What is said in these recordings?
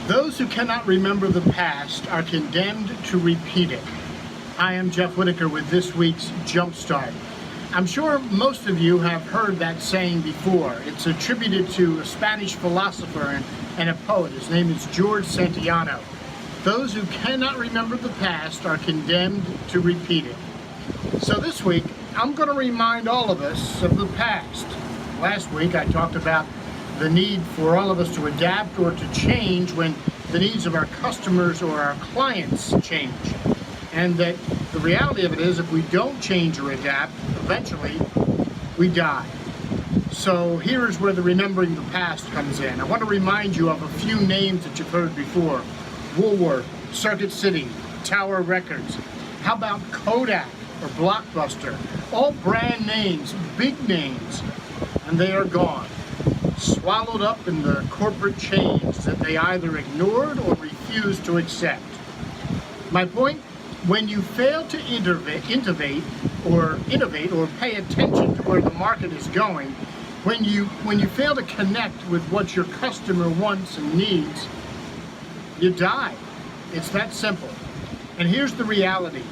Those who cannot remember the past are condemned to repeat it. I am Jeff Whitaker with this week's Jumpstart. I'm sure most of you have heard that saying before. It's attributed to a Spanish philosopher and a poet. His name is George Santayana. Those who cannot remember the past are condemned to repeat it. So this week, I'm going to remind all of us of the past. Last week, I talked about the need for all of us to adapt or to change when the needs of our customers or our clients change. And that the reality of it is, if we don't change or adapt, eventually we die. So here is where the remembering the past comes in. I want to remind you of a few names that you've heard before. Woolworth, Circuit City, Tower Records. How about Kodak or Blockbuster? All brand names, big names, and they are gone. Swallowed up in the corporate chains that they either ignored or refused to accept. My point, when you fail to innovate or pay attention to where the market is going, when you fail to connect with what your customer wants and needs, you die. It's that simple. And here's the reality.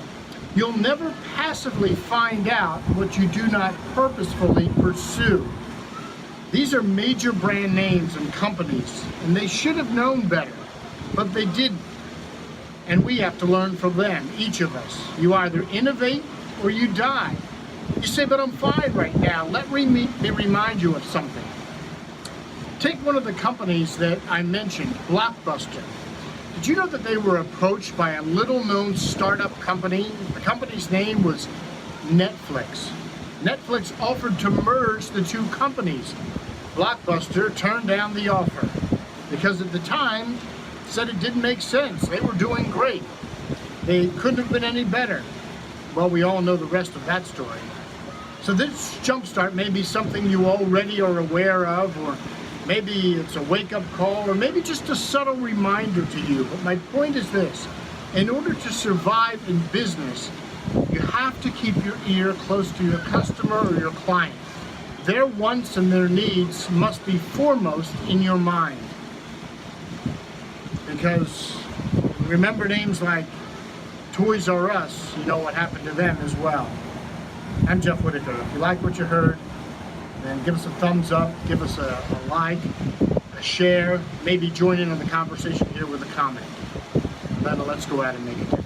You'll never passively find out what you do not purposefully pursue. These are major brand names and companies, and they should have known better, but they didn't. And we have to learn from them, each of us. You either innovate or you die. You say, but I'm fine right now. Let me remind you of something. Take one of the companies that I mentioned, Blockbuster. Did you know that they were approached by a little-known startup company? The company's name was Netflix. Netflix offered to merge the two companies. Blockbuster turned down the offer because at the time said it didn't make sense. They were doing great. They couldn't have been any better. Well, we all know the rest of that story. So this Jumpstart may be something you already are aware of, or maybe it's a wake-up call, or maybe just a subtle reminder to you. But my point is this: in order to survive in business, you have to keep your ear close to your customer or your client. Their wants and their needs must be foremost in your mind. Because remember names like Toys R Us, you know what happened to them as well. I'm Jeff Whitaker. If you like what you heard, then give us a thumbs up, give us a like, a share, maybe join in on the conversation here with a comment. Then let's go out and make it.